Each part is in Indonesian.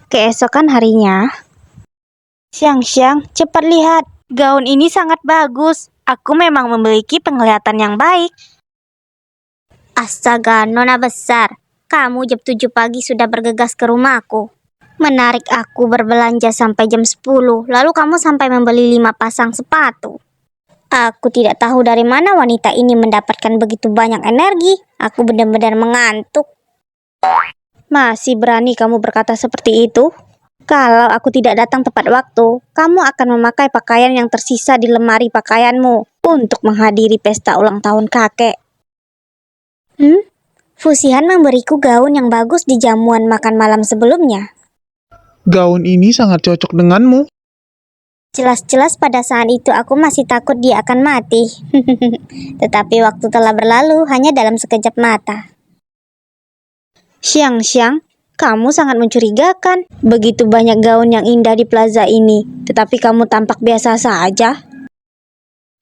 Keesokan harinya, Xiang, cepat lihat. Gaun ini sangat bagus. Aku memang memiliki penglihatan yang baik. Astaga, Nona besar. Kamu jam 7 pagi sudah bergegas ke rumahku. Menarik aku berbelanja sampai jam 10. Lalu kamu sampai membeli 5 pasang sepatu. Aku tidak tahu dari mana wanita ini mendapatkan begitu banyak energi. Aku benar-benar mengantuk. Masih berani kamu berkata seperti itu? Kalau aku tidak datang tepat waktu, kamu akan memakai pakaian yang tersisa di lemari pakaianmu untuk menghadiri pesta ulang tahun kakek. Fusihan memberiku gaun yang bagus di jamuan makan malam sebelumnya. Gaun ini sangat cocok denganmu. Jelas-jelas pada saat itu aku masih takut dia akan mati. Tetapi waktu telah berlalu hanya dalam sekejap mata. Xiang, kamu sangat mencurigakan. Begitu banyak gaun yang indah di plaza ini, tetapi kamu tampak biasa saja.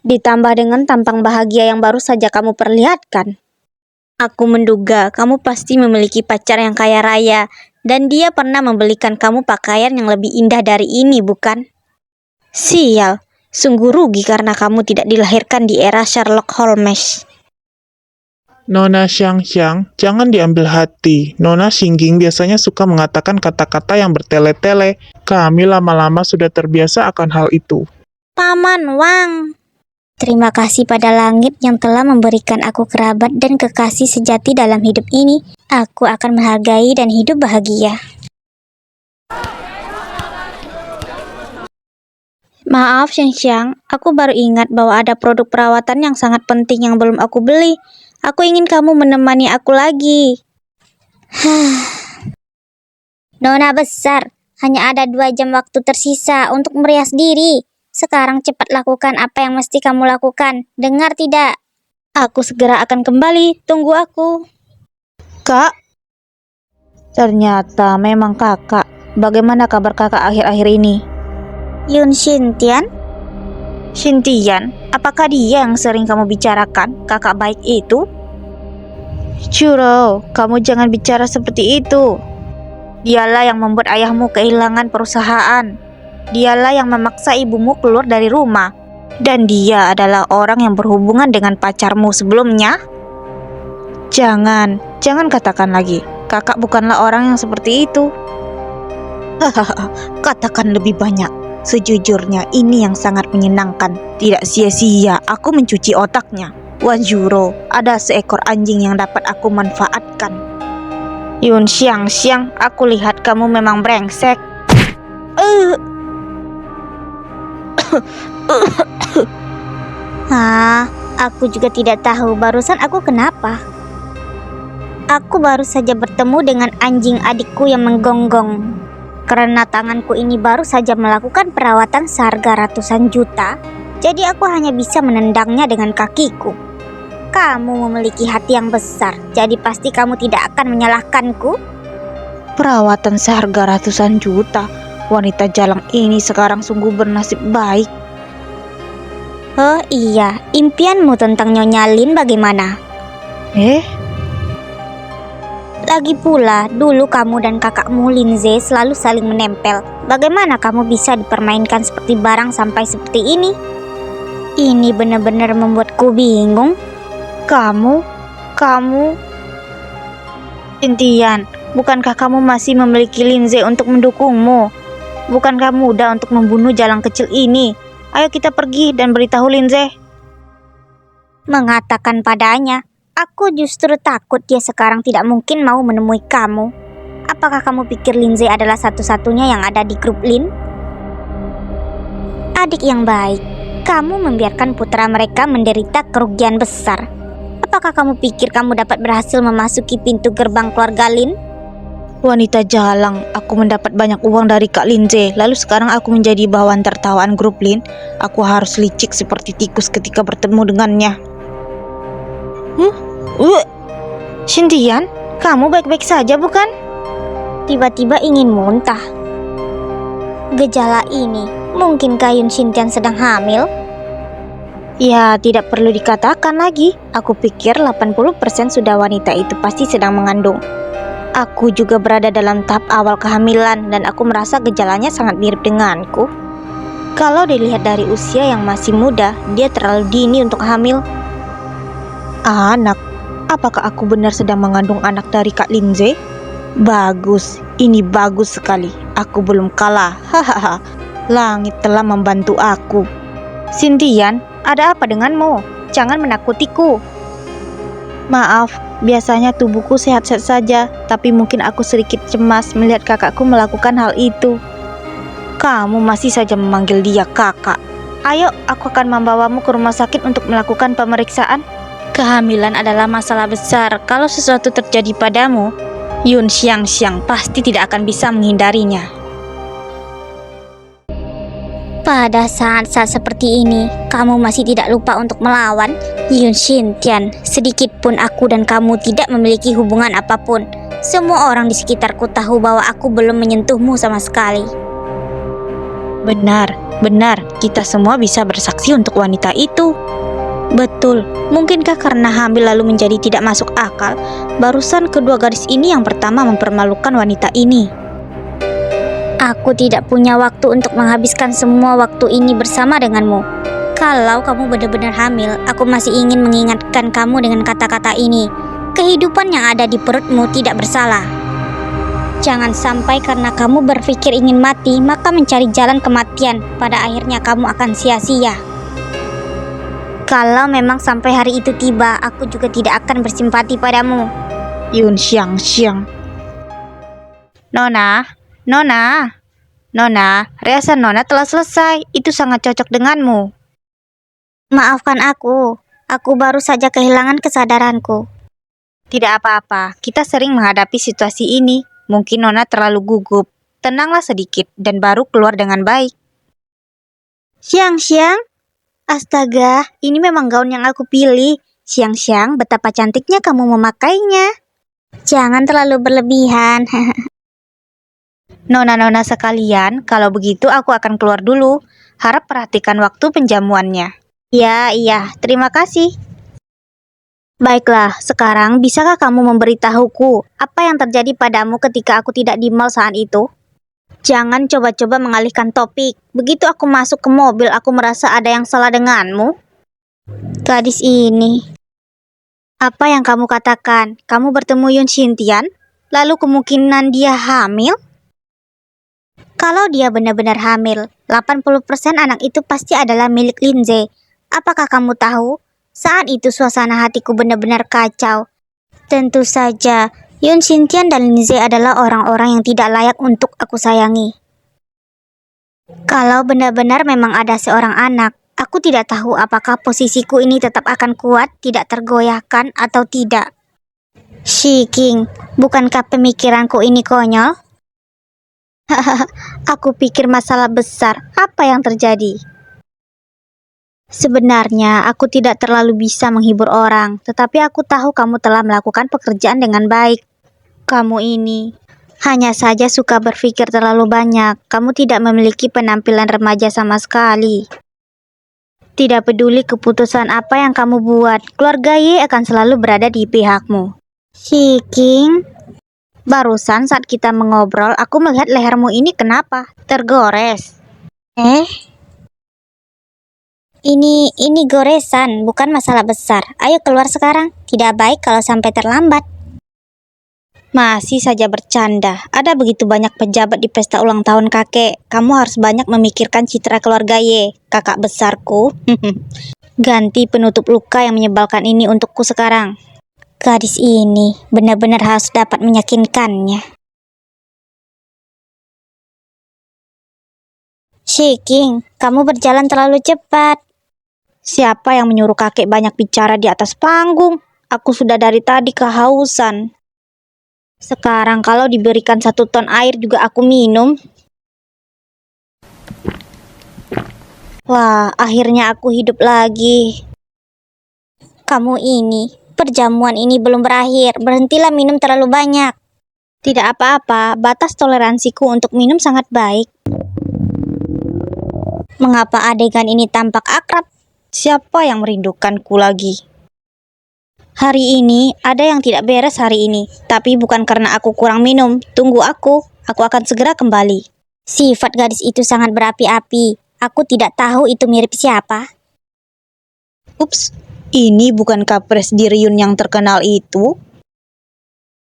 Ditambah dengan tampang bahagia yang baru saja kamu perlihatkan. Aku menduga kamu pasti memiliki pacar yang kaya raya, dan dia pernah membelikan kamu pakaian yang lebih indah dari ini, bukan? Sial, sungguh rugi karena kamu tidak dilahirkan di era Sherlock Holmes. Nona Xiang, jangan diambil hati. Nona Xingjing biasanya suka mengatakan kata-kata yang bertele-tele. Kami lama-lama sudah terbiasa akan hal itu. Paman Wang. Terima kasih pada langit yang telah memberikan aku kerabat dan kekasih sejati dalam hidup ini. Aku akan menghargai dan hidup bahagia. Maaf, Xiang, aku baru ingat bahwa ada produk perawatan yang sangat penting yang belum aku beli. Aku ingin kamu menemani aku lagi. Nona besar, hanya ada 2 jam waktu tersisa untuk merias diri. Sekarang cepat lakukan apa yang mesti kamu lakukan. Dengar tidak? Aku segera akan kembali. Tunggu aku. Kak? Ternyata memang kakak. Bagaimana kabar kakak akhir-akhir ini? Yun Xintian? Xintian? Apakah dia yang sering kamu bicarakan? Kakak baik itu? Churo, kamu jangan bicara seperti itu. Dialah yang membuat ayahmu kehilangan perusahaan. Dialah yang memaksa ibumu keluar dari rumah. Dan dia adalah orang yang berhubungan dengan pacarmu sebelumnya. Jangan katakan lagi. Kakak bukanlah orang yang seperti itu. Katakan lebih banyak. Sejujurnya ini yang sangat menyenangkan. Tidak sia-sia aku mencuci otaknya. Wanjuro, ada seekor anjing yang dapat aku manfaatkan. Yun Xiang, aku lihat kamu memang brengsek. Aku juga tidak tahu barusan aku kenapa. Aku baru saja bertemu dengan anjing adikku yang menggonggong. Karena tanganku ini baru saja melakukan perawatan seharga ratusan juta, jadi aku hanya bisa menendangnya dengan kakiku. Kamu memiliki hati yang besar, jadi pasti kamu tidak akan menyalahkanku. Perawatan seharga ratusan juta? Wanita jalang ini sekarang sungguh bernasib baik. Oh iya, impianmu tentang Nyonya Lin bagaimana? Lagi pula, dulu kamu dan kakakmu Linze selalu saling menempel. Bagaimana kamu bisa dipermainkan seperti barang sampai seperti ini? Ini benar-benar membuatku bingung. Kamu? Intian, bukankah kamu masih memiliki Linze untuk mendukungmu? Bukankah mudah untuk membunuh jalang kecil ini? Ayo kita pergi dan beritahu Linze. Mengatakan padanya, aku justru takut dia sekarang tidak mungkin mau menemui kamu. Apakah kamu pikir Linze adalah satu-satunya yang ada di grup Lin? Adik yang baik, kamu membiarkan putra mereka menderita kerugian besar. Apakah kamu pikir kamu dapat berhasil memasuki pintu gerbang keluarga Lin? Wanita jalang, aku mendapat banyak uang dari Kak Linze, lalu sekarang aku menjadi bawahan tertawaan grup Lin. Aku harus licik seperti tikus ketika bertemu dengannya. Xintian, kamu baik-baik saja bukan? Tiba-tiba ingin muntah. Gejala ini, mungkinkah Yun Xintian sedang hamil? Ya, tidak perlu dikatakan lagi. Aku pikir 80% sudah wanita itu pasti sedang mengandung. Aku juga berada dalam tahap awal kehamilan dan aku merasa gejalanya sangat mirip denganku. Kalau dilihat dari usia yang masih muda, dia terlalu dini untuk hamil. Anak? Apakah aku benar sedang mengandung anak dari Kak Lindsay? Bagus, ini bagus sekali. Aku belum kalah. Hahaha. Langit telah membantu aku. Sintian, ada apa denganmu? Jangan menakutiku. Maaf, biasanya tubuhku sehat-sehat saja, tapi mungkin aku sedikit cemas melihat kakakku melakukan hal itu. Kamu masih saja memanggil dia kakak. Ayo, aku akan membawamu ke rumah sakit untuk melakukan pemeriksaan. Kehamilan adalah masalah besar. Kalau sesuatu terjadi padamu, Yun Xiangxiang pasti tidak akan bisa menghindarinya. Pada saat-saat seperti ini, kamu masih tidak lupa untuk melawan Yun Xintian. Sedikit pun aku dan kamu tidak memiliki hubungan apapun. Semua orang di sekitarku tahu bahwa aku belum menyentuhmu sama sekali. Benar, kita semua bisa bersaksi untuk wanita itu. Betul, mungkinkah karena hamil lalu menjadi tidak masuk akal? Barusan kedua gadis ini yang pertama mempermalukan wanita ini. Aku tidak punya waktu untuk menghabiskan semua waktu ini bersama denganmu. Kalau kamu benar-benar hamil, aku masih ingin mengingatkan kamu dengan kata-kata ini. Kehidupan yang ada di perutmu tidak bersalah. Jangan sampai karena kamu berpikir ingin mati, maka mencari jalan kematian. Pada akhirnya kamu akan sia-sia. Kalau memang sampai hari itu tiba, aku juga tidak akan bersimpati padamu. Yun Xiangxiang. Nona, riasan Nona telah selesai. Itu sangat cocok denganmu. Maafkan aku baru saja kehilangan kesadaranku. Tidak apa-apa, kita sering menghadapi situasi ini. Mungkin Nona terlalu gugup. Tenanglah sedikit dan baru keluar dengan baik. Xiangxiang? Astaga, ini memang gaun yang aku pilih. Xiangxiang, betapa cantiknya kamu memakainya. Jangan terlalu berlebihan. Nona-nona sekalian, kalau begitu aku akan keluar dulu. Harap perhatikan waktu penjamuannya. Iya, terima kasih. Baiklah, sekarang bisakah kamu memberitahuku apa yang terjadi padamu ketika aku tidak di mall saat itu? Jangan coba-coba mengalihkan topik. Begitu aku masuk ke mobil, aku merasa ada yang salah denganmu. Gadis ini. Apa yang kamu katakan? Kamu bertemu Yun Xintian? Lalu kemungkinan dia hamil? Kalau dia benar-benar hamil, 80% anak itu pasti adalah milik Lindsay. Apakah kamu tahu? Saat itu suasana hatiku benar-benar kacau. Tentu saja, Yun Xintian dan Lindsay adalah orang-orang yang tidak layak untuk aku sayangi. Kalau benar-benar memang ada seorang anak, aku tidak tahu apakah posisiku ini tetap akan kuat, tidak tergoyahkan atau tidak. Shi King, bukankah pemikiranku ini konyol? Aku pikir masalah besar. Apa yang terjadi? Sebenarnya aku tidak terlalu bisa menghibur orang, tetapi aku tahu kamu telah melakukan pekerjaan dengan baik. Kamu ini hanya saja suka berpikir terlalu banyak. Kamu tidak memiliki penampilan remaja sama sekali. Tidak peduli keputusan apa yang kamu buat, keluarga Ye akan selalu berada di pihakmu. Shi King, barusan saat kita mengobrol, aku melihat lehermu ini kenapa? Tergores. Ini goresan, bukan masalah besar. Ayo keluar sekarang. Tidak baik kalau sampai terlambat. Masih saja bercanda. Ada begitu banyak pejabat di pesta ulang tahun kakek. Kamu harus banyak memikirkan citra keluarga Ye, kakak besarku. Ganti penutup luka yang menyebalkan ini untukku sekarang. Gadis ini benar-benar harus dapat meyakinkannya. Shi King, kamu berjalan terlalu cepat. Siapa yang menyuruh kakek banyak bicara di atas panggung? Aku sudah dari tadi kehausan. Sekarang kalau diberikan 1 ton air juga aku minum. Wah, akhirnya aku hidup lagi. Kamu ini, perjamuan ini belum berakhir. Berhentilah minum terlalu banyak. Tidak apa-apa, batas toleransiku untuk minum sangat baik. Mengapa adegan ini tampak akrab? Siapa yang merindukanku lagi? Hari ini ada yang tidak beres hari ini, tapi bukan karena aku kurang minum. Tunggu aku akan segera kembali. Sifat gadis itu sangat berapi-api. Aku tidak tahu itu mirip siapa. Ups, ini bukankah Presbyriun yang terkenal itu?